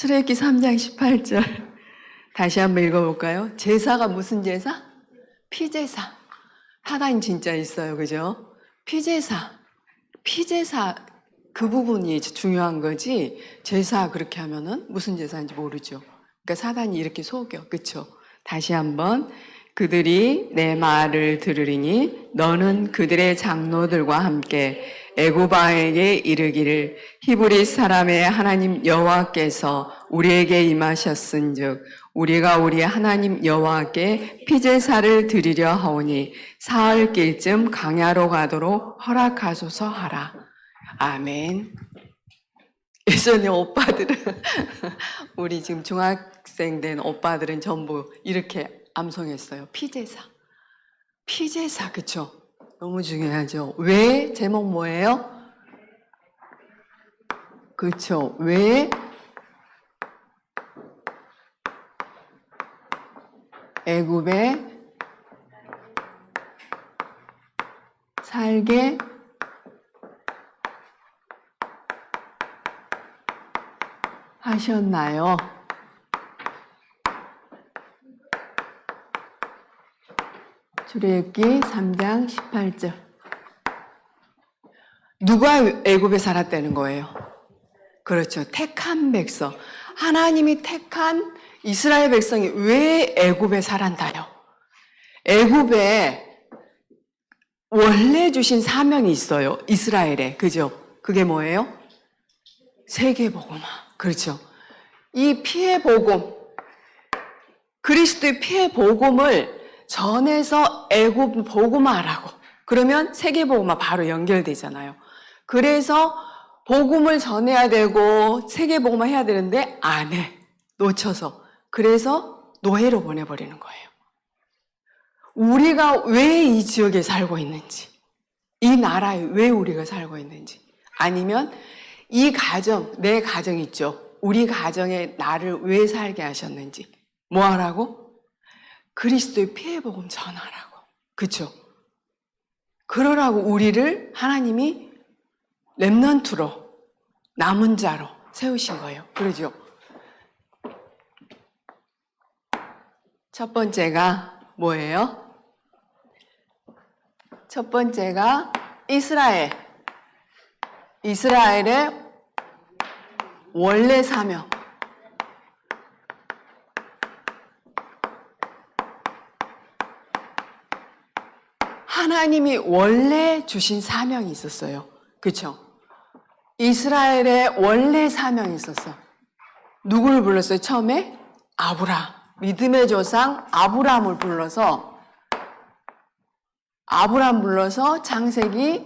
출애굽기 3장 18절 다시 한번 읽어볼까요? 제사가 무슨 제사? 피제사. 하나님 진짜 있어요, 그죠? 피제사 그 부분이 중요한 거지. 제사 그렇게 하면은 무슨 제사인지 모르죠. 그러니까 사단이 이렇게 속여, 그쵸? 다시 한번 그들이 내 말을 들으리니 너는 그들의 장로들과 함께 애굽 왕에게 이르기를 히브리 사람의 하나님 여호와께서 우리에게 임하셨은즉 우리가 우리 하나님 여호와께 피제사를 드리려 하오니 사흘길쯤 광야로 가도록 허락하소서 하라. 아멘. 예전에 오빠들은 우리 지금 중학생 된 오빠들은 전부 이렇게 암송했어요. 피제사, 그쵸? 너무 중요하죠. 왜? 제목 뭐예요? 그쵸? 왜? 애굽에 살게 하셨나요? 출애굽기 3장 18절. 누가 애굽에 살았다는 거예요? 그렇죠. 택한 백성. 하나님이 택한 이스라엘 백성이 왜 애굽에 살았나요? 애굽에 원래 주신 사명이 있어요. 이스라엘에. 그죠? 그게 뭐예요? 세계복음화. 그렇죠. 이 피의 복음, 그리스도의 피의 복음을 전해서 애굽 복음화라고. 그러면 세계복음화 바로 연결되잖아요. 그래서 복음을 전해야 되고 세계복음화 해야 되는데 안 해. 놓쳐서. 그래서 노예로 보내버리는 거예요. 우리가 왜 이 지역에 살고 있는지, 이 나라에 왜 우리가 살고 있는지, 아니면 이 가정, 내 가정 있죠. 우리 가정에 나를 왜 살게 하셨는지. 뭐 하라고? 그리스도의 피의 복음 전하라고. 그쵸? 그러라고 우리를 하나님이 렘넌트로, 남은 자로 세우신 거예요. 그러죠? 첫 번째가 뭐예요? 첫 번째가 이스라엘의 원래 사명. 하나님이 원래 주신 사명이 있었어요. 그렇죠? 이스라엘의 원래 사명이 있었어. 누구를 불렀어요? 처음에? 아브라함. 믿음의 조상 아브라함을 불러서 창세기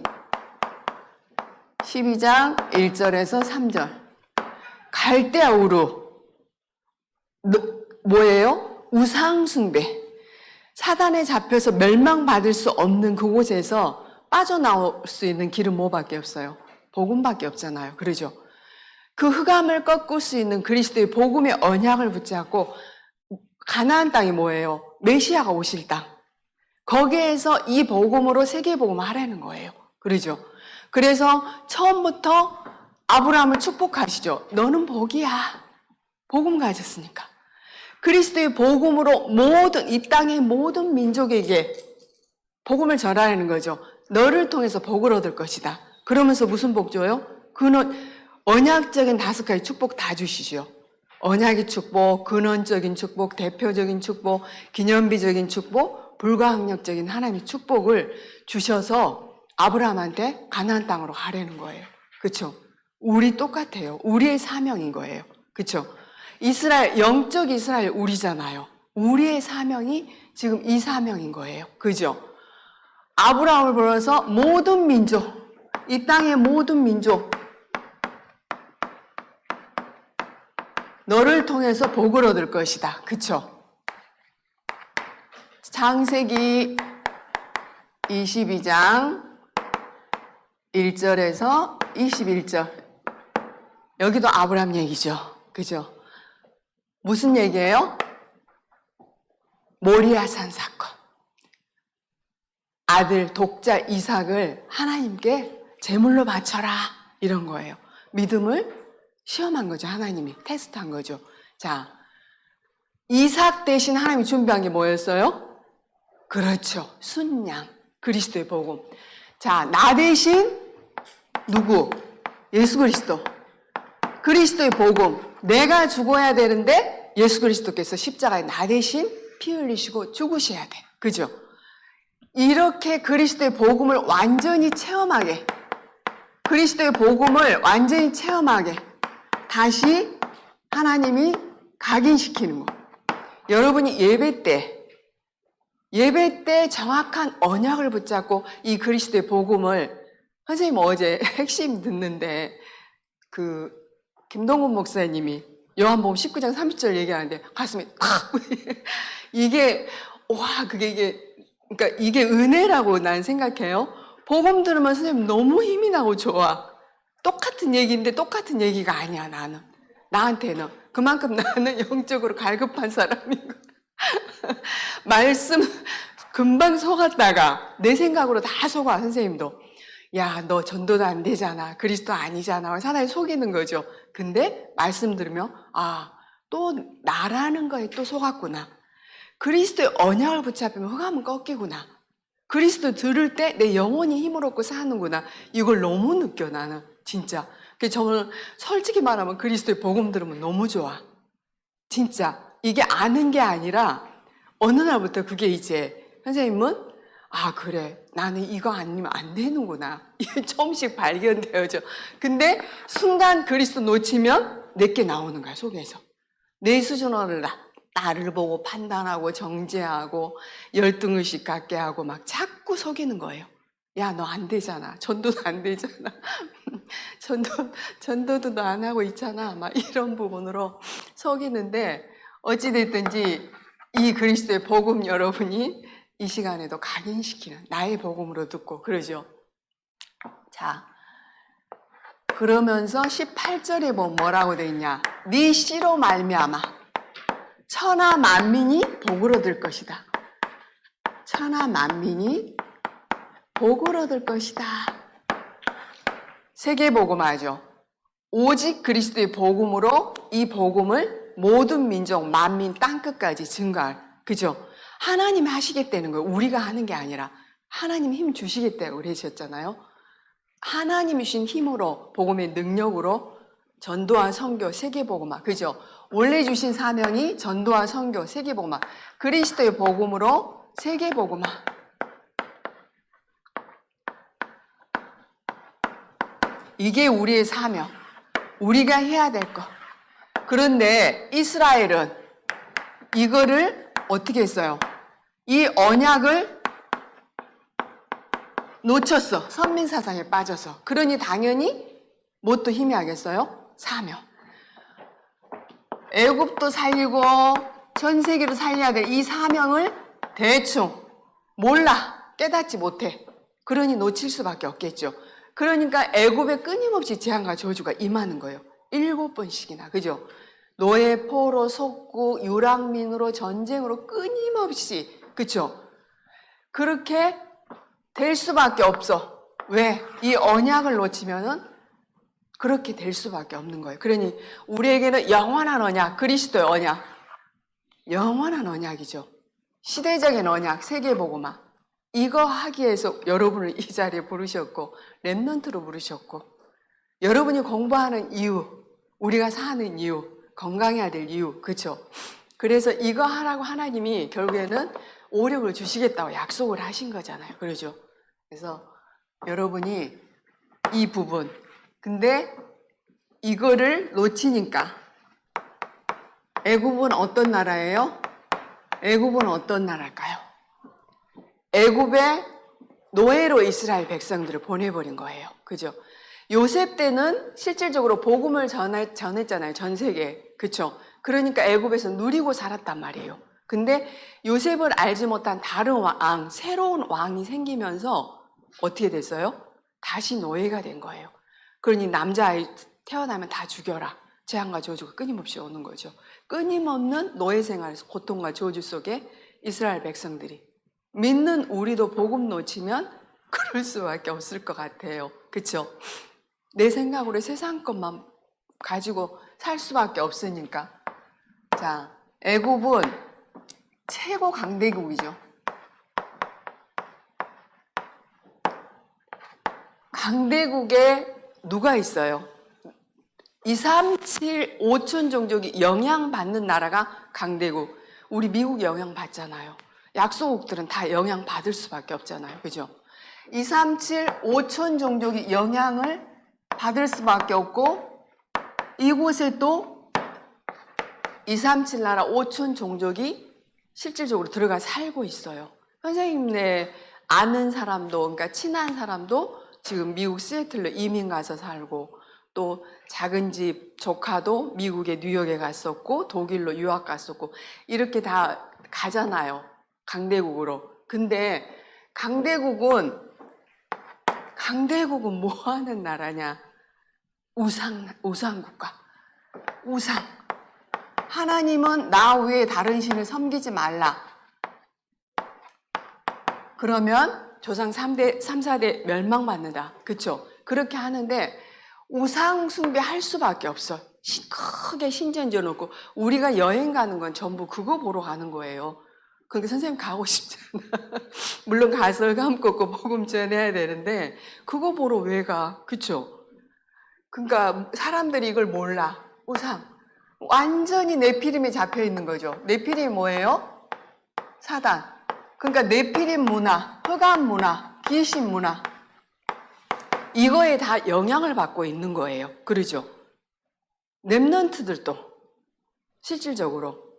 12장 1절에서 3절. 갈대아 우르. 뭐예요? 우상숭배. 사단에 잡혀서 멸망받을 수 없는 그곳에서 빠져나올 수 있는 길은 뭐밖에 없어요? 복음밖에 없잖아요. 그러죠? 그 흑암을 꺾을 수 있는 그리스도의 복음의 언약을 붙잡고 가나안 땅이 뭐예요? 메시아가 오실 땅. 거기에서 이 복음으로 세계복음을 하라는 거예요. 그러죠? 그래서 처음부터 아브라함을 축복하시죠. 너는 복이야. 복음 가졌으니까. 그리스도의 복음으로 이 땅의 모든 민족에게 복음을 전하라는 거죠. 너를 통해서 복을 얻을 것이다. 그러면서 무슨 복 줘요? 그는 언약적인 5가지 축복 다 주시죠. 언약의 축복, 근원적인 축복, 대표적인 축복, 기념비적인 축복, 불가항력적인 하나님의 축복을 주셔서 아브라함한테 가나안 땅으로 가라는 거예요. 그렇죠? 우리 똑같아요. 우리의 사명인 거예요. 그렇죠? 영적 이스라엘 우리잖아요. 우리의 사명이 지금 이 사명인 거예요. 그죠? 아브라함을 불러서 모든 민족, 이 땅의 모든 민족, 너를 통해서 복을 얻을 것이다. 그쵸? 창세기 22장 1절에서 21절. 여기도 아브라함 얘기죠. 그죠? 무슨 얘기예요? 모리아산 사건. 아들 독자 이삭을 하나님께 제물로 바쳐라 이런 거예요. 믿음을 시험한 거죠. 하나님이 테스트한 거죠. 자, 이삭 대신 하나님이 준비한 게 뭐였어요? 그렇죠. 순양, 그리스도의 복음. 자, 나 대신 누구? 예수 그리스도. 그리스도의 복음. 내가 죽어야 되는데 예수 그리스도께서 십자가에 나 대신 피 흘리시고 죽으셔야 돼. 그죠? 이렇게 그리스도의 복음을 완전히 체험하게, 그리스도의 복음을 완전히 체험하게 다시 하나님이 각인시키는 거. 여러분이 예배 때 정확한 언약을 붙잡고 이 그리스도의 복음을, 선생님 어제 핵심 듣는데 김동훈 목사님이 요한복음 19장 30절 얘기하는데 가슴이 탁 이게 그러니까 이게 은혜라고 난 생각해요. 복음 들으면 선생님 너무 힘이 나고 좋아. 똑같은 얘기인데 똑같은 얘기가 아니야. 나한테는 그만큼 나는 영적으로 갈급한 사람이고 말씀 금방 속았다가 내 생각으로 다 속아. 선생님도 야, 너 전도도 안 되잖아, 그리스도 아니잖아, 사단이 속이는 거죠. 근데 말씀 들으면 또 나라는 거에 또 속았구나. 그리스도의 언약을 붙잡으면 흑암은 꺾이구나. 그리스도 들을 때 내 영혼이 힘을 얻고 사는구나. 이걸 너무 느껴. 나는 진짜. 그래서 저는 솔직히 말하면 그리스도의 복음 들으면 너무 좋아. 진짜 이게 아는 게 아니라 어느 날부터 그게 이제 선생님은 그래, 나는 이거 아니면 안 되는구나. 이게 조금씩 발견되어져. 근데 순간 그리스도 놓치면 내게 나오는 거야. 속에서 내 수준으로 나를 보고 판단하고 정죄하고 열등의식 갖게 하고 막 자꾸 속이는 거예요. 야, 너 안 되잖아. 전도도 안 되잖아. 전도도 너 안 하고 있잖아. 막 이런 부분으로 속이는데, 어찌됐든지 이 그리스도의 복음 여러분이 이 시간에도 각인시키는 나의 복음으로 듣고 그러죠. 자, 그러면서 18절에 뭐라고 돼 있냐? 네 씨로 말미암아 천하 만민이 복을 얻을 것이다. 천하 만민이 복을 얻을 것이다. 세계복음화죠. 오직 그리스도의 복음으로 이 복음을 모든 민족, 만민, 땅끝까지 증가할. 그죠? 하나님이 하시겠다는 거예요. 우리가 하는 게 아니라 하나님이 힘 주시겠다고 그러셨잖아요. 하나님이 주신 힘으로, 복음의 능력으로 전도와 선교, 세계복음화. 그죠? 원래 주신 사명이 전도와 선교, 세계복음화. 그리스도의 복음으로 세계복음화. 이게 우리의 사명. 우리가 해야 될 것. 그런데 이스라엘은 이거를 어떻게 했어요? 이 언약을 놓쳤어. 선민사상에 빠져서. 그러니 당연히 뭣도 힘이 하겠어요? 사명. 애굽도 살리고 전 세계로 살려야 될 이 사명을 대충 몰라. 깨닫지 못해. 그러니 놓칠 수밖에 없겠죠. 그러니까 애굽에 끊임없이 재앙과 저주가 임하는 거예요. 7번씩이나. 그죠? 노예, 포로, 속국, 유랑민으로, 전쟁으로 끊임없이. 그쵸? 그렇게 될 수밖에 없어. 왜? 이 언약을 놓치면은 그렇게 될 수밖에 없는 거예요. 그러니 우리에게는 영원한 언약, 그리스도의 언약, 영원한 언약이죠. 시대적인 언약, 세계복음화. 이거 하기 위해서 여러분을 이 자리에 부르셨고 렘넌트로 부르셨고, 여러분이 공부하는 이유, 우리가 사는 이유, 건강해야 될 이유. 그렇죠? 그래서 이거 하라고 하나님이 결국에는 오력을 주시겠다고 약속을 하신 거잖아요. 그러죠? 그래서 여러분이 이 부분, 근데 이거를 놓치니까. 애굽은 어떤 나라예요? 애굽은 어떤 나라일까요? 애굽에 노예로 이스라엘 백성들을 보내버린 거예요. 그죠? 요셉 때는 실질적으로 복음을 전했잖아요. 전 세계에. 그쵸? 그러니까 애굽에서 누리고 살았단 말이에요. 근데 요셉을 알지 못한 다른 왕, 새로운 왕이 생기면서 어떻게 됐어요? 다시 노예가 된 거예요. 그러니 남자아이 태어나면 다 죽여라. 재앙과 저주가 끊임없이 오는 거죠. 끊임없는 노예 생활에서 고통과 저주 속에 이스라엘 백성들이, 믿는 우리도 복음 놓치면 그럴 수밖에 없을 것 같아요. 그렇죠? 내 생각으로 세상 것만 가지고 살 수밖에 없으니까. 자, 애국은 최고 강대국이죠. 강대국에 누가 있어요? 2, 3, 7, 5천 종족이 영향받는 나라가 강대국. 우리 미국 영향받잖아요. 약소국들은 다 영향받을 수밖에 없잖아요. 그죠? 2, 3, 7, 5천 종족이 영향을 받을 수밖에 없고, 이곳에 또 2, 3, 7 나라 5천 종족이 실질적으로 들어가 살고 있어요. 선생님네 아는 사람도, 그러니까 친한 사람도 지금 미국 시애틀로 이민 가서 살고, 또 작은 집 조카도 미국의 뉴욕에 갔었고, 독일로 유학 갔었고, 이렇게 다 가잖아요. 강대국으로. 근데 강대국은 뭐 하는 나라냐? 우상국가. 우상. 하나님은 나 외에 다른 신을 섬기지 말라. 그러면 조상 3대, 3, 4대 멸망받는다. 그쵸? 그렇게 하는데 우상 숭배할 수밖에 없어. 크게 신전 지어놓고 우리가 여행 가는 건 전부 그거 보러 가는 거예요. 그러니까 선생님 가고 싶잖아. 물론 가서 감고 복음 전해야 되는데 그거 보러 왜 가? 그쵸? 그러니까 사람들이 이걸 몰라. 우상. 완전히 네피림에 잡혀 있는 거죠. 네피림이 뭐예요? 사단. 그러니까 네피림 문화, 흑암 문화, 귀신 문화. 이거에 다 영향을 받고 있는 거예요. 그러죠? 랩런트들도 실질적으로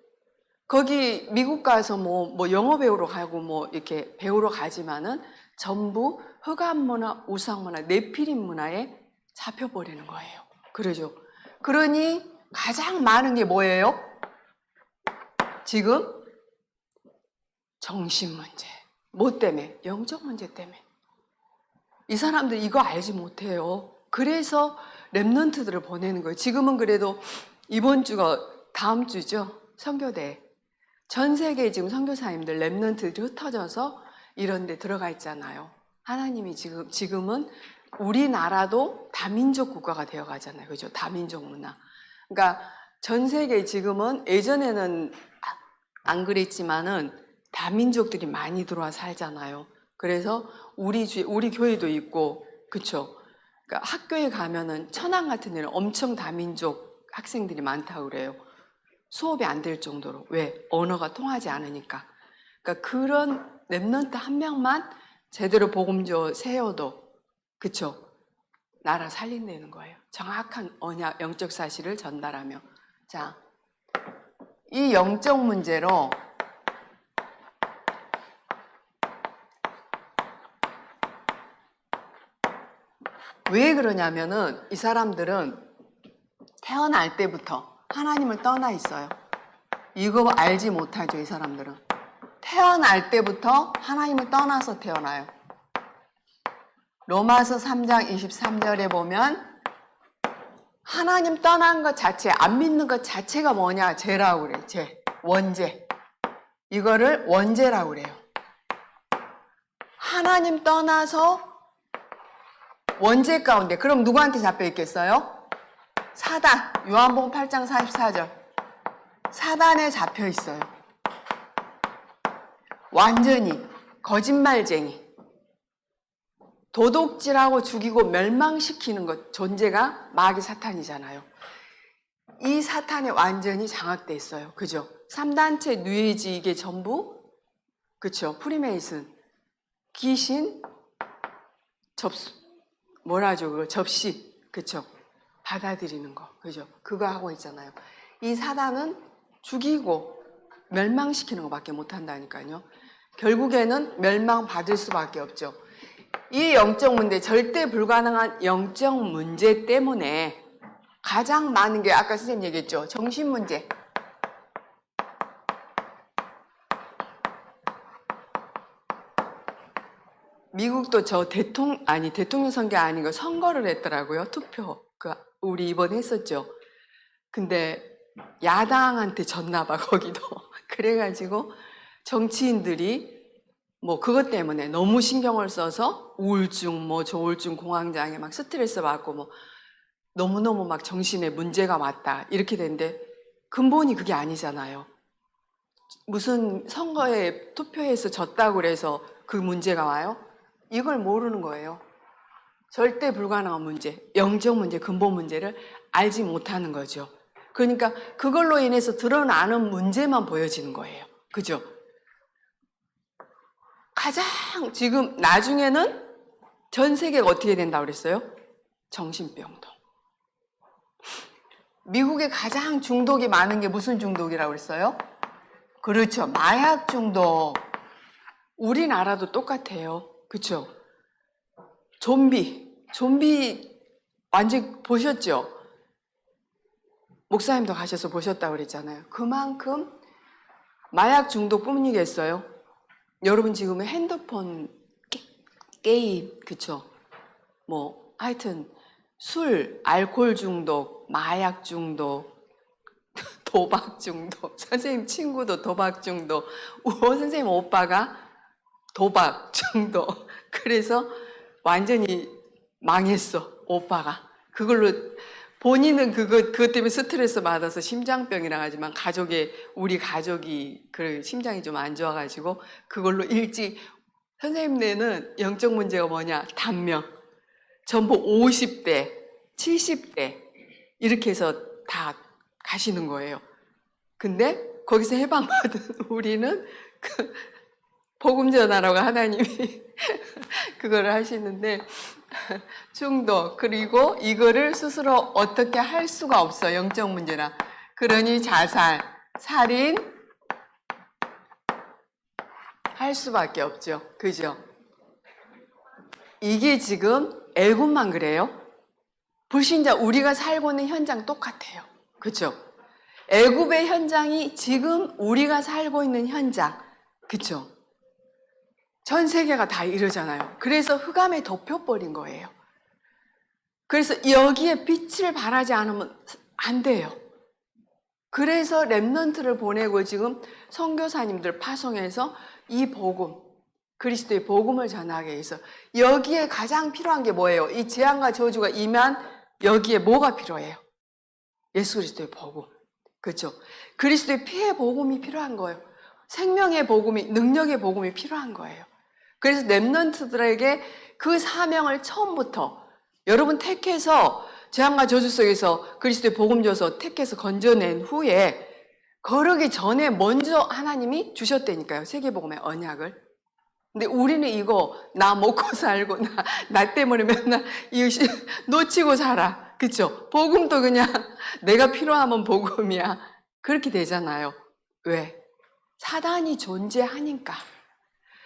거기 미국 가서 뭐 영어 배우러 가고 뭐 이렇게 배우러 가지만은 전부 흑암 문화, 우상 문화, 네피림 문화에 잡혀버리는 거예요. 그러죠? 그러니 가장 많은 게 뭐예요? 지금 정신 문제. 뭐 때문에? 영적 문제 때문에. 이 사람들 이거 알지 못해요. 그래서 랩런트들을 보내는 거예요. 지금은 그래도 이번 주가 다음 주죠. 선교대. 전 세계에 지금 선교사님들 랩런트들이 흩어져서 이런 데 들어가 있잖아요. 하나님이 지금은 우리나라도 다민족 국가가 되어 가잖아요. 그죠? 다민족 문화. 그러니까 전 세계에 지금은 예전에는 안 그랬지만은 다민족들이 많이 들어와 살잖아요. 그래서 우리 교회도 있고, 그쵸? 그러니까 학교에 가면은 천안 같은 데는 엄청 다민족 학생들이 많다고 그래요. 수업이 안 될 정도로. 왜? 언어가 통하지 않으니까. 그러니까 그런 랩런트 한 명만 제대로 복음조 세워도, 그쵸? 나라 살린다는 거예요. 정확한 언약, 영적 사실을 전달하며. 자, 이 영적 문제로 왜 그러냐면은 이 사람들은 태어날 때부터 하나님을 떠나 있어요. 이거 알지 못하죠, 이 사람들은. 태어날 때부터 하나님을 떠나서 태어나요. 로마서 3장 23절에 보면 하나님 떠난 것 자체, 안 믿는 것 자체가 뭐냐? 죄라고 그래요. 죄. 원죄. 이거를 원죄라고 그래요. 하나님 떠나서 원죄 가운데, 그럼 누구한테 잡혀 있겠어요? 사단. 요한복음 8장 44절. 사단에 잡혀 있어요. 완전히 거짓말쟁이. 도둑질하고 죽이고 멸망시키는 것 존재가 마귀 사탄이잖아요. 이 사탄에 완전히 장악돼 있어요. 그죠? 3단체 뉴에이지 이게 전부 그쵸? 프리메이슨, 귀신, 접시, 그쵸? 받아들이는 거, 그죠? 그거 하고 있잖아요. 이 사단은 죽이고 멸망시키는 것밖에 못한다니까요. 결국에는 멸망받을 수밖에 없죠. 이 영적 문제, 절대 불가능한 영적 문제 때문에 가장 많은 게 아까 선생님 얘기했죠. 정신 문제. 미국도 대통령 선거 아닌 거 선거를 했더라고요. 투표. 우리 이번에 했었죠. 근데 야당한테 졌나 봐, 거기도. 그래가지고 정치인들이 뭐 그것 때문에 너무 신경을 써서 우울증, 조울증, 공황장애 막 스트레스 받고 너무너무 막 정신에 문제가 왔다. 이렇게 되는데 근본이 그게 아니잖아요. 무슨 선거에 투표해서 졌다고 그래서 그 문제가 와요? 이걸 모르는 거예요. 절대 불가능한 문제, 영적 문제, 근본 문제를 알지 못하는 거죠. 그러니까 그걸로 인해서 드러나는 문제만 보여지는 거예요. 그죠? 가장 지금 나중에는 전 세계가 어떻게 된다고 그랬어요? 정신병동. 미국에 가장 중독이 많은 게 무슨 중독이라고 그랬어요? 그렇죠. 마약 중독. 우리나라도 똑같아요. 그렇죠? 좀비 완전 보셨죠? 목사님도 가셔서 보셨다고 그랬잖아요. 그만큼 마약 중독뿐이겠어요? 여러분 지금 핸드폰 게임, 그쵸? 뭐 하여튼 술, 알코올 중독, 마약 중독, 도박 중독, 선생님 친구도 도박 중독, 선생님 오빠가 도박 중독. 그래서 완전히 망했어, 오빠가. 그걸로 본인은 그것 때문에 스트레스 받아서 심장병이라 하지만 우리 가족이 그 심장이 좀 안 좋아가지고 그걸로 일찍 선생님네는 영적 문제가 뭐냐? 단명. 전부 50대, 70대 이렇게 해서 다 가시는 거예요. 근데 거기서 해방받은 우리는 그 복음 전하라고 하나님이 그거를 하시는데 중독, 그리고 이거를 스스로 어떻게 할 수가 없어, 영적 문제라. 그러니 자살, 살인 할 수밖에 없죠. 그죠? 이게 지금 애굽만 그래요? 불신자 우리가 살고 있는 현장 똑같아요. 그죠? 애굽의 현장이 지금 우리가 살고 있는 현장. 그죠? 전 세계가 다 이러잖아요. 그래서 흑암에 덮여버린 거예요. 그래서 여기에 빛을 발하지 않으면 안 돼요. 그래서 렘넌트를 보내고 지금 선교사님들 파송해서 이 복음, 그리스도의 복음을 전하게 해서 여기에 가장 필요한 게 뭐예요? 이 재앙과 저주가 임한 여기에 뭐가 필요해요? 예수 그리스도의 복음. 그렇죠? 그리스도의 피의 복음이 필요한 거예요. 생명의 복음이, 능력의 복음이 필요한 거예요. 그래서 렘넌트들에게 그 사명을 처음부터 여러분 택해서 재앙과 저주 속에서 그리스도의 복음 줘서 택해서 건져낸 후에 거르기 전에 먼저 하나님이 주셨다니까요. 세계복음의 언약을. 근데 우리는 이거 나 먹고 살고 나 때문에 맨날 놓치고 살아. 그쵸? 복음도 그냥 내가 필요하면 복음이야. 그렇게 되잖아요. 왜? 사단이 존재하니까.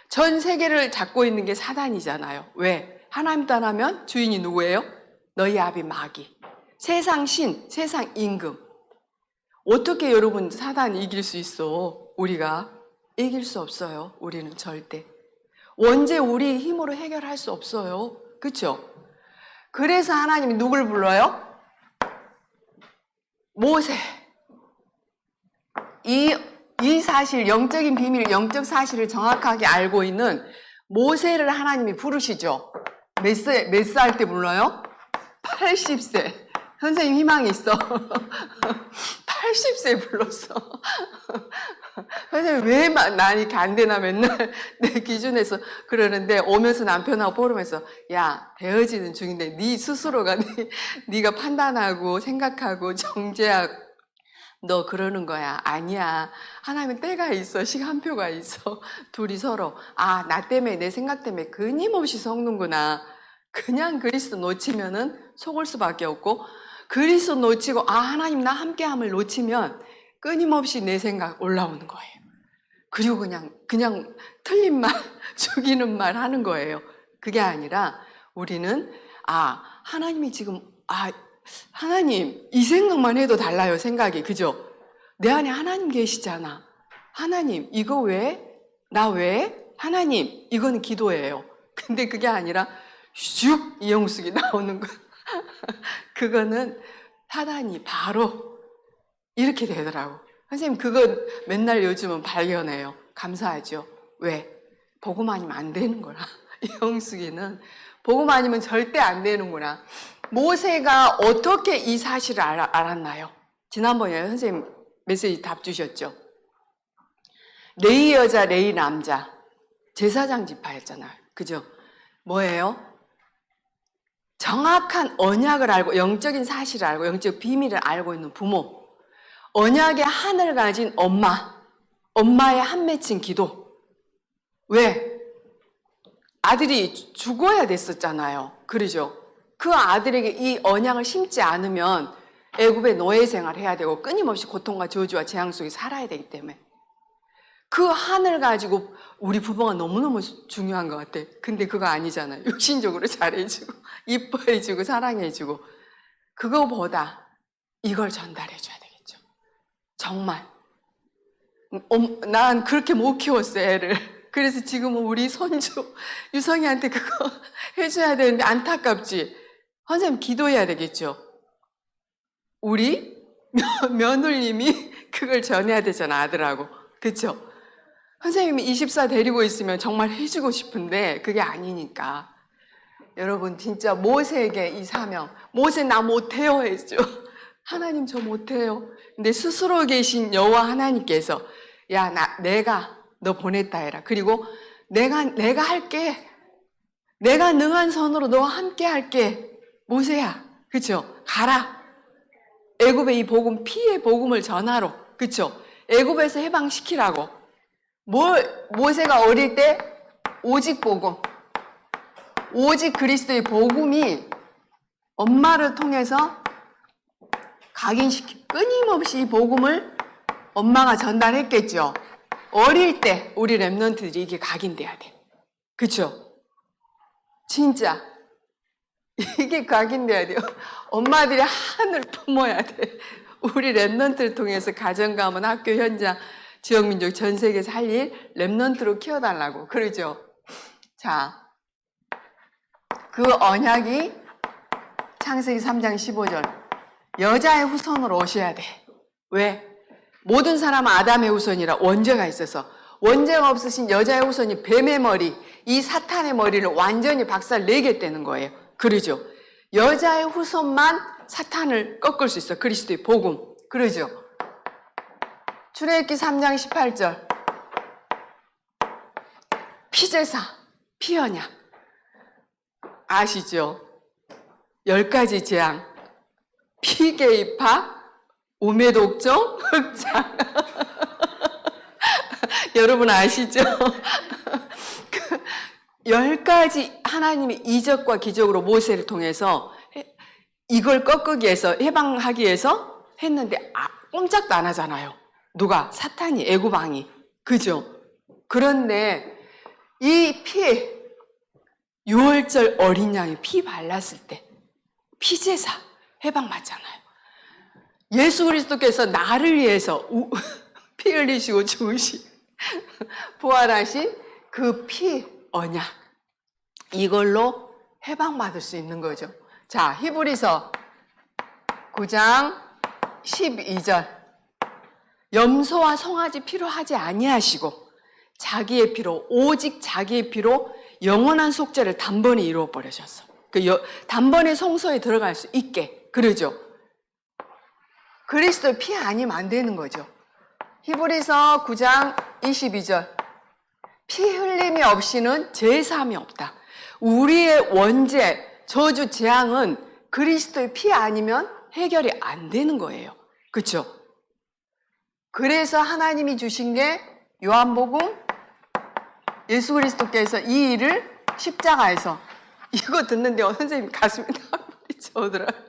전 세계를 잡고 있는 게 사단이잖아요. 왜? 하나님 떠나면 주인이 누구예요? 너희 아비 마귀. 세상 신, 세상 임금. 어떻게 여러분 사단 이길 수 있어? 우리가 이길 수 없어요. 우리는 절대. 원죄 우리 힘으로 해결할 수 없어요. 그렇죠? 그래서 하나님이 누굴 불러요? 모세. 이 사실, 영적인 비밀, 영적 사실을 정확하게 알고 있는 모세를 하나님이 부르시죠. 몇 살 때 불러요? 80세. 선생님 희망이 있어. 80세에 불렀어. 선생님 왜 난 이렇게 안 되나 맨날 내 기준에서 그러는데 오면서 남편하고 포럼해서 야, 되어지는 중인데 네 스스로가 네가 판단하고 생각하고 정죄하고 너 그러는 거야. 아니야. 하나님은 때가 있어. 시간표가 있어. 둘이 서로 나 때문에 내 생각 때문에 끊임없이 속는구나. 그냥 그리스도 놓치면은 속을 수밖에 없고 그리스도 놓치고 하나님 나 함께함을 놓치면 끊임없이 내 생각 올라오는 거예요. 그리고 그냥 틀린 말, 죽이는 말 하는 거예요. 그게 아니라 우리는 하나님이 지금 하나님 이 생각만 해도 달라요. 생각이. 그죠? 내 안에 하나님 계시잖아. 하나님 이거 왜? 나 왜? 하나님 이거는 기도예요. 근데 그게 아니라 슉 이영숙이 나오는 거. 그거는 사단이 바로 이렇게 되더라고. 선생님 그거 맨날 요즘은 발견해요. 감사하죠. 왜? 복음 아니면 안 되는구나. 이영숙이는 복음 아니면 절대 안 되는구나. 모세가 어떻게 이 사실을 알았나요? 지난번에 선생님 메시지 답 주셨죠? 레위 여자, 레위 남자, 제사장 지파였잖아요. 그죠? 뭐예요? 정확한 언약을 알고, 영적인 사실을 알고, 영적 비밀을 알고 있는 부모, 언약의 한을 가진 엄마의 한 맺힌 기도. 왜? 아들이 죽어야 됐었잖아요. 그러죠? 그 아들에게 이 언약을 심지 않으면 애굽의 노예 생활을 해야 되고 끊임없이 고통과 저주와 재앙 속에 살아야 되기 때문에 그 한을 가지고 우리 부모가 너무너무 중요한 것 같아. 근데 그거 아니잖아요. 육신적으로 잘해주고 이뻐해주고 사랑해주고 그거보다 이걸 전달해줘야 되겠죠. 정말 난 그렇게 못 키웠어, 애를. 그래서 지금은 우리 손주 유성이한테 그거 해줘야 되는데 안타깝지. 선생님 기도해야 되겠죠. 우리 며느님이 그걸 전해야 되잖아, 아들하고. 그쵸? 선생님이 24 데리고 있으면 정말 해주고 싶은데 그게 아니니까. 여러분 진짜 모세에게 이 사명, 모세 나 못해요 했죠. 하나님 저 못해요. 근데 스스로 계신 여호와 하나님께서 야, 내가 너 보냈다 해라. 그리고 내가 할게. 내가 능한 손으로 너와 함께 할게. 모세야, 그쵸? 가라. 애굽의 이 복음, 피의 복음을 전하러, 그쵸? 애굽에서 해방시키라고. 모세가 어릴 때 오직 복음, 오직 그리스도의 복음이 엄마를 통해서 각인시키, 끊임없이 이 복음을 엄마가 전달했겠죠. 어릴 때 우리 랩런트들이 이게 각인돼야 돼. 그쵸? 진짜 이게 각인돼야 돼요. 엄마들이 한을 품어야 돼. 우리 랩런트를 통해서 가정 가문, 학교 현장, 지역민족 전 세계 살릴 랩런트로 키워달라고. 그러죠? 자, 그 언약이 창세기 3장 15절. 여자의 후손으로 오셔야 돼. 왜? 모든 사람은 아담의 후손이라 원죄가 있어서 원죄가 없으신 여자의 후손이 뱀의 머리, 이 사탄의 머리를 완전히 박살내겠다는 거예요. 그러죠? 여자의 후손만 사탄을 꺾을 수 있어. 그리스도의 복음. 그러죠? 출애굽기 3장 18절. 피제사, 피언약. 아시죠? 10가지 재앙. 피개입파, 우매독종, 흑장. 여러분 아시죠? 10가지 하나님의 이적과 기적으로 모세를 통해서 이걸 꺾기 위해서, 해방하기 위해서 했는데 꼼짝도 안 하잖아요. 누가? 사탄이, 애굽왕이. 그죠? 그런데 이 피, 6월절 어린 양이 피 발랐을 때 피제사 해방받잖아요. 예수 그리스도께서 나를 위해서 피 흘리시고 부활하신 그 피 언약, 이걸로 해방받을 수 있는 거죠. 자, 히브리서 9장 12절. 염소와 송아지 피로 하지 아니하시고 자기의 피로, 오직 자기의 피로 영원한 속죄를 단번에 이루어 버리셨어. 단번에 성소에 들어갈 수 있게. 그러죠? 그리스도 피 아니면 안 되는 거죠. 히브리서 9장 22절. 피 흘림이 없이는 제사함이 없다. 우리의 원죄, 저주, 재앙은 그리스도의 피 아니면 해결이 안 되는 거예요. 그렇죠? 그래서 하나님이 주신 게 요한복음, 예수 그리스도께서 이 일을 십자가에서, 이거 듣는데 선생님 가슴이 땀이 쳐오더라고요.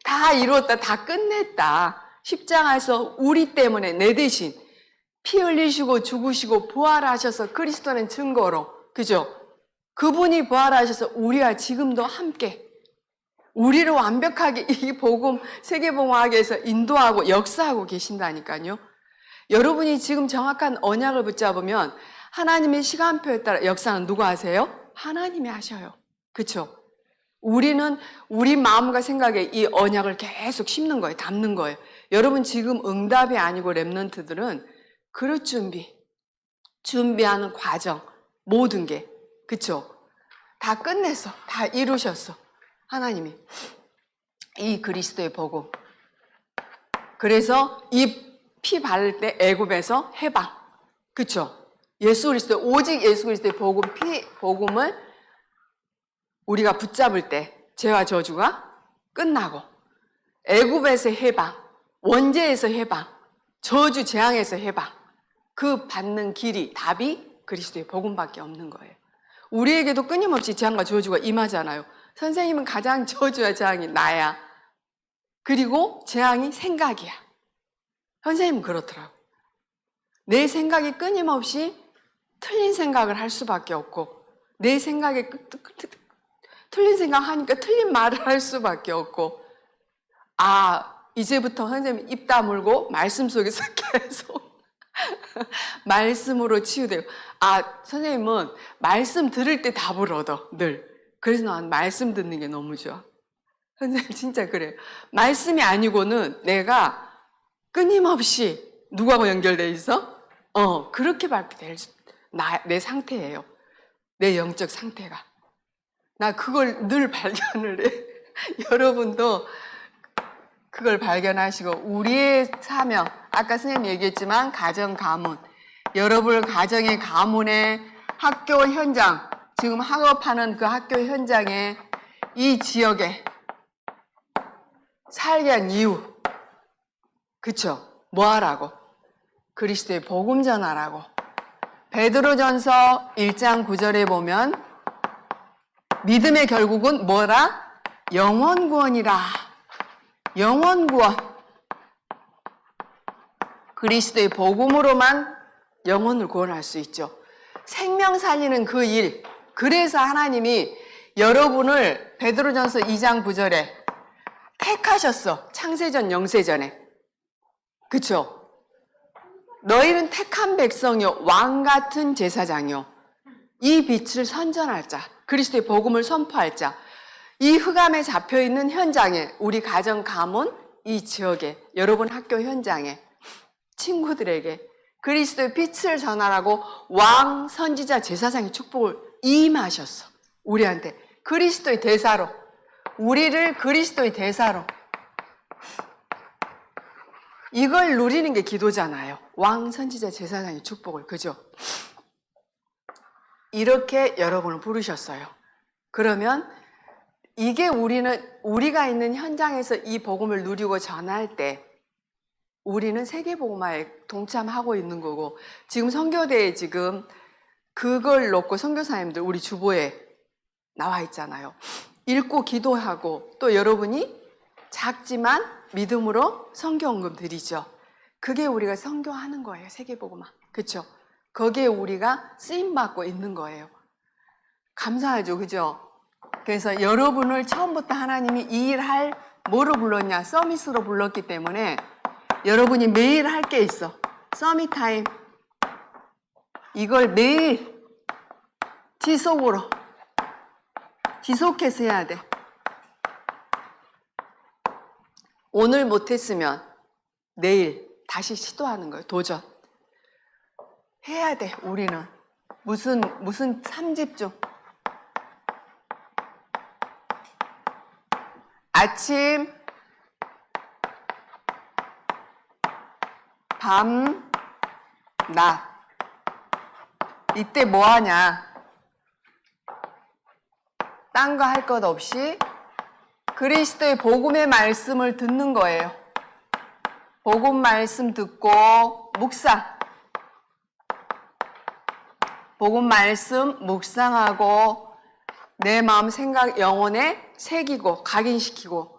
다 이루었다, 다 끝냈다. 십자가에서 우리 때문에 내 대신 피 흘리시고 죽으시고 부활하셔서 그리스도는 증거로, 그죠? 그분이 부활하셔서 우리와 지금도 함께 우리를 완벽하게 이 복음, 세계복음화하게해서 인도하고 역사하고 계신다니까요. 여러분이 지금 정확한 언약을 붙잡으면 하나님의 시간표에 따라 역사는 누가 하세요? 하나님이 하셔요. 그렇죠? 우리는 우리 마음과 생각에 이 언약을 계속 심는 거예요. 담는 거예요. 여러분 지금 응답이 아니고 랩런트들은 그릇 준비하는 과정, 모든 게, 그쵸? 다 끝냈어. 다 이루셨어. 하나님이 이 그리스도의 복음. 그래서 이 피 바를 때 애굽에서 해방. 그쵸? 예수 그리스도, 오직 예수 그리스도의 복음, 복음을 우리가 붙잡을 때 죄와 저주가 끝나고, 애굽에서 해방, 원죄에서 해방, 저주 재앙에서 해방, 그 받는 길이, 답이 그리스도의 복음밖에 없는 거예요. 우리에게도 끊임없이 재앙과 저주가 임하잖아요. 선생님은 가장 저주와 재앙이 나야. 그리고 재앙이 생각이야. 선생님은 그렇더라고. 내 생각이 끊임없이 틀린 생각을 할 수밖에 없고, 내 생각에 틀린 생각 하니까 틀린 말을 할 수밖에 없고, 이제부터 선생님 입 다물고 말씀 속에서 계속 말씀으로 치유되고, 선생님은 말씀 들을 때 답을 얻어, 늘. 그래서 난 말씀 듣는 게 너무 좋아. 선생님 진짜 그래요. 말씀이 아니고는 내가 끊임없이 누구하고 연결돼 있어? 그렇게 될 내 상태예요. 내 영적 상태가. 나 그걸 늘 발견을 해. 여러분도 그걸 발견하시고, 우리의 사명, 아까 선생님 얘기했지만 가정 가문, 여러분 가정의 가문의 학교 현장, 지금 학업하는 그 학교 현장에, 이 지역에 살게 한 이유, 그쵸? 뭐 하라고? 그리스도의 복음 전하라고. 베드로전서 1장 9절에 보면 믿음의 결국은 뭐라? 영원 구원이라. 영원 구원. 그리스도의 복음으로만 영혼을 구원할 수 있죠. 생명 살리는 그 일. 그래서 하나님이 여러분을 베드로전서 2장 9절에 택하셨어. 창세전 영세전에. 그쵸? 너희는 택한 백성이요, 왕 같은 제사장이요, 이 빛을 선전할 자, 그리스도의 복음을 선포할 자. 이 흑암에 잡혀있는 현장에, 우리 가정 가문, 이 지역에, 여러분 학교 현장에, 친구들에게 그리스도의 빛을 전하라고 왕, 선지자, 제사장의 축복을 임하셨어. 우리한테 그리스도의 대사로, 우리를 그리스도의 대사로. 이걸 누리는 게 기도잖아요. 왕, 선지자, 제사장의 축복을. 그죠? 이렇게 여러분을 부르셨어요. 그러면 이게 우리가 있는 현장에서 이 복음을 누리고 전할 때 우리는 세계복음화에 동참하고 있는 거고, 지금 선교대에 지금 그걸 놓고 선교사님들 우리 주보에 나와 있잖아요. 읽고 기도하고, 또 여러분이 작지만 믿음으로 선교헌금 드리죠. 그게 우리가 선교하는 거예요. 세계복음화. 그렇죠? 거기에 우리가 쓰임받고 있는 거예요. 감사하죠. 그죠? 그래서 여러분을 처음부터 하나님이 이 일 뭐로 불렀냐? 서밋으로 불렀기 때문에 여러분이 매일 할 게 있어. 서밋 타임. 이걸 매일 지속해서 해야 돼. 오늘 못했으면 내일 다시 시도하는 거예요. 도전. 해야 돼, 우리는. 무슨 3집중. 아침, 밤, 낮. 이때 뭐 하냐? 딴 거 할 것 없이 그리스도의 복음의 말씀을 듣는 거예요. 복음 말씀 듣고 묵상. 복음 말씀 묵상하고 내 마음 생각 영혼에 새기고 각인시키고,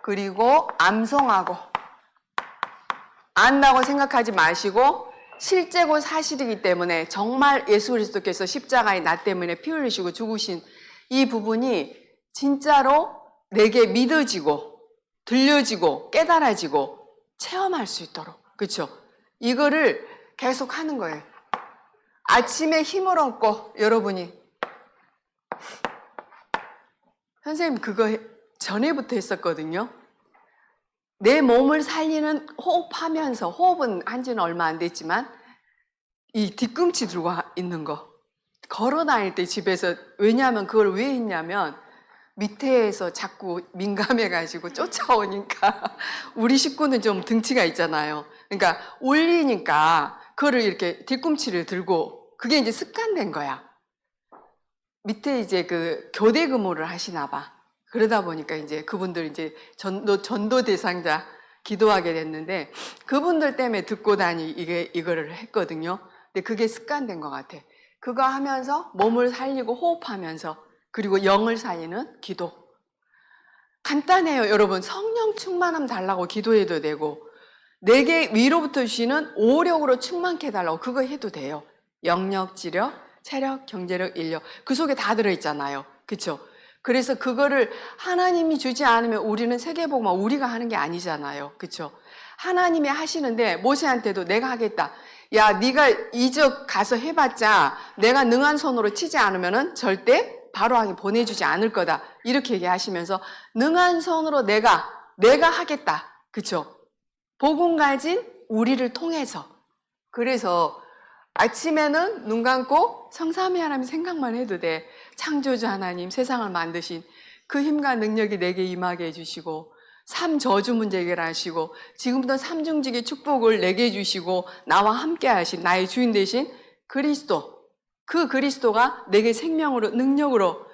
그리고 암송하고. 안다고 생각하지 마시고 실제고 사실이기 때문에, 정말 예수 그리스도께서 십자가에 나 때문에 피 흘리시고 죽으신 이 부분이 진짜로 내게 믿어지고 들려지고 깨달아지고 체험할 수 있도록. 그렇죠? 이거를 계속 하는 거예요. 아침에 힘을 얻고, 여러분이 선생님 그거 전에부터 했었거든요. 내 몸을 살리는 호흡하면서, 호흡은 한 지는 얼마 안 됐지만 이 뒤꿈치 들고 있는 거 걸어 다닐 때 집에서. 왜냐하면 그걸 왜 했냐면 밑에서 자꾸 민감해가지고 쫓아오니까 우리 식구는 좀 등치가 있잖아요. 그러니까 올리니까 그거를 이렇게 뒤꿈치를 들고 그게 이제 습관된 거야. 밑에 이제 그 교대 근무를 하시나 봐. 그러다 보니까 이제 그분들 이제 전도 대상자 기도하게 됐는데 그분들 때문에 듣고 이거를 했거든요. 근데 그게 습관된 것 같아. 그거 하면서 몸을 살리고 호흡하면서 그리고 영을 살리는 기도. 간단해요, 여러분. 성령 충만함 달라고 기도해도 되고 내게 위로부터 주시는 오력으로 충만케 해달라고 그거 해도 돼요. 영력, 지력, 체력, 경제력, 인력 그 속에 다 들어있잖아요. 그렇죠? 그래서 그거를 하나님이 주지 않으면 우리는 세계복음만 우리가 하는 게 아니잖아요. 그렇죠? 하나님이 하시는데 모세한테도 내가 하겠다. 야, 네가 이적 가서 해봤자 내가 능한 손으로 치지 않으면은 절대 바로하게 보내주지 않을 거다. 이렇게 얘기하시면서 능한 손으로 내가 하겠다. 그렇죠? 복음 가진 우리를 통해서. 그래서 아침에는 눈 감고 성삼위 하나님 생각만 해도 돼. 창조주 하나님, 세상을 만드신 그 힘과 능력이 내게 임하게 해주시고 삼저주 문제 해결하시고 지금부터 삼중직의 축복을 내게 주시고 나와 함께 하신 나의 주인 되신 그리스도, 그 그리스도가 내게 생명으로 능력으로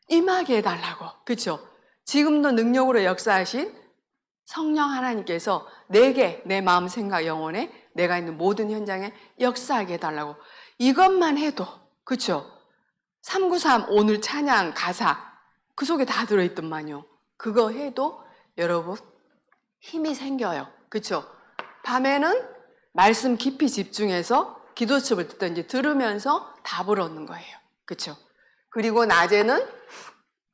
임하게 해달라고. 그렇죠? 지금도 능력으로 역사하신 성령 하나님께서 내게 내 마음 생각 영혼에 내가 있는 모든 현장에 역사하게 해달라고. 이것만 해도 그렇죠? 393 오늘 찬양 가사 그 속에 다 들어있더만요. 그거 해도 여러분 힘이 생겨요. 그렇죠? 밤에는 말씀 깊이 집중해서 기도첩을 듣든지 들으면서 답을 얻는 거예요. 그렇죠? 그리고 낮에는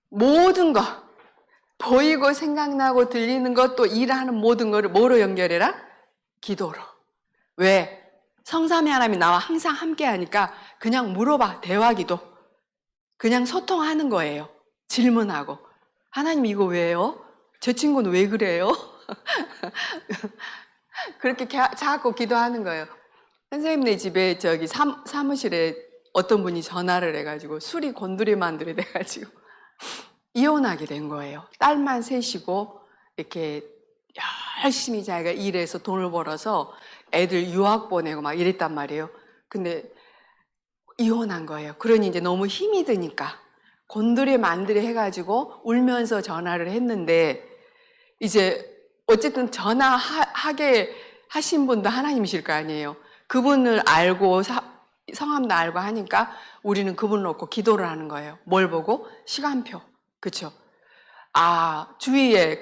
모든 거 보이고 생각나고 들리는 것 또 일하는 모든 거를 뭐로 연결해라? 기도로. 왜? 성삼위 하나님이 나와 항상 함께 하니까 그냥 물어봐. 대화기도. 그냥 소통하는 거예요. 질문하고. 하나님 이거 왜요? 저 친구는 왜 그래요? 그렇게 자꾸 기도하는 거예요. 선생님네 집에 저기 사무실에 어떤 분이 전화를 해가지고 술이 곤두리 만두리 돼가지고 이혼하게 된 거예요. 딸만 셋이고 이렇게 열심히 자기가 일해서 돈을 벌어서 애들 유학 보내고 막 이랬단 말이에요. 근데 이혼한 거예요. 그러니 이제 너무 힘이 드니까 곤두리 만두리 해가지고 울면서 전화를 했는데 이제 어쨌든 전화하게 하신 분도 하나님이실 거 아니에요. 그분을 알고 성함도 알고 하니까 우리는 그분을 놓고 기도를 하는 거예요. 뭘 보고? 시간표. 그렇죠? 아, 주위에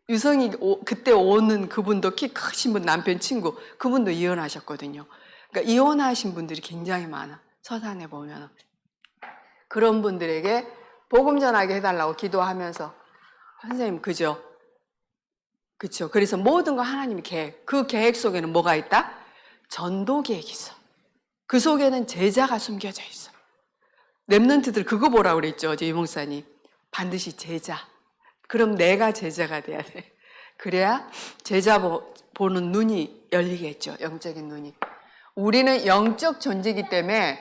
유성이 그때 오는 그분도 키 크신 분 남편 친구 그분도 이혼하셨거든요. 그러니까 이혼하신 분들이 굉장히 많아. 서산에 보면 그런 분들에게 복음 전하게 해달라고 기도하면서 선생님 그죠? 그렇죠? 그래서 모든 거 하나님의 계획, 그 계획 속에는 뭐가 있다? 전도 계획이 있어. 그 속에는 제자가 숨겨져 있어. 랩런트들 그거 보라고 그랬죠, 어제 이 목사님. 반드시 제자. 그럼 내가 제자가 돼야 돼. 그래야 제자 보는 눈이 열리겠죠, 영적인 눈이. 우리는 영적 존재이기 때문에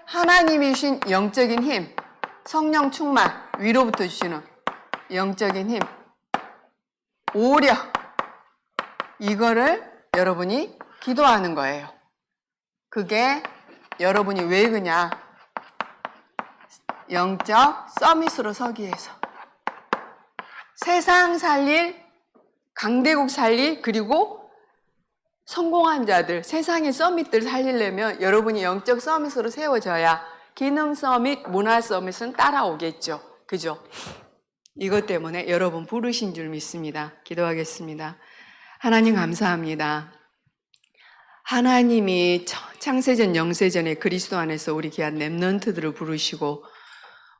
하나님이 주신 영적인 힘, 성령 충만, 위로부터 주시는 영적인 힘, 오력, 이거를 여러분이 기도하는 거예요. 그게 여러분이 왜 그냥 영적 서밋으로 서기 위해서 세상 살릴, 강대국 살릴, 그리고 성공한 자들, 세상의 서밋들 살리려면 여러분이 영적 서밋으로 세워져야 기능 서밋, 문화 서밋은 따라오겠죠. 그죠? 이것 때문에 여러분 부르신 줄 믿습니다. 기도하겠습니다. 하나님 감사합니다. 하나님이 창세전 영세전에 그리스도 안에서 우리 귀한 렘넌트들을 부르시고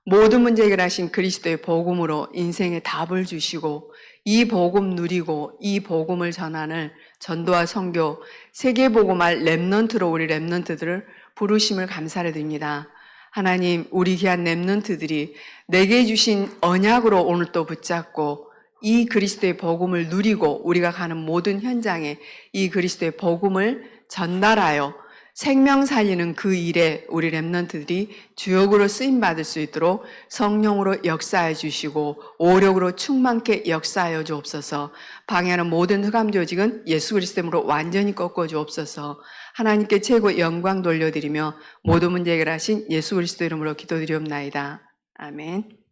모든 문제 해결하신 그리스도의 복음으로 인생의 답을 주시고 이 복음 누리고 이 복음을 전하는 전도와 선교, 세계복음할 렘넌트로 우리 렘넌트들을 부르심을 감사를 드립니다. 하나님, 우리 귀한 렘넌트들이 내게 주신 언약으로 오늘 또 붙잡고 이 그리스도의 복음을 누리고 우리가 가는 모든 현장에 이 그리스도의 복음을 전달하여 생명 살리는 그 일에 우리 렘넌트들이 주역으로 쓰임 받을 수 있도록 성령으로 역사해 주시고 오력으로 충만케 역사하여 주옵소서. 방해하는 모든 흑암 조직은 예수 그리스도 이름으로 완전히 꺾어 주옵소서. 하나님께 최고 영광 돌려드리며 모든 문제 해결하신 예수 그리스도 이름으로 기도드리옵나이다. 아멘.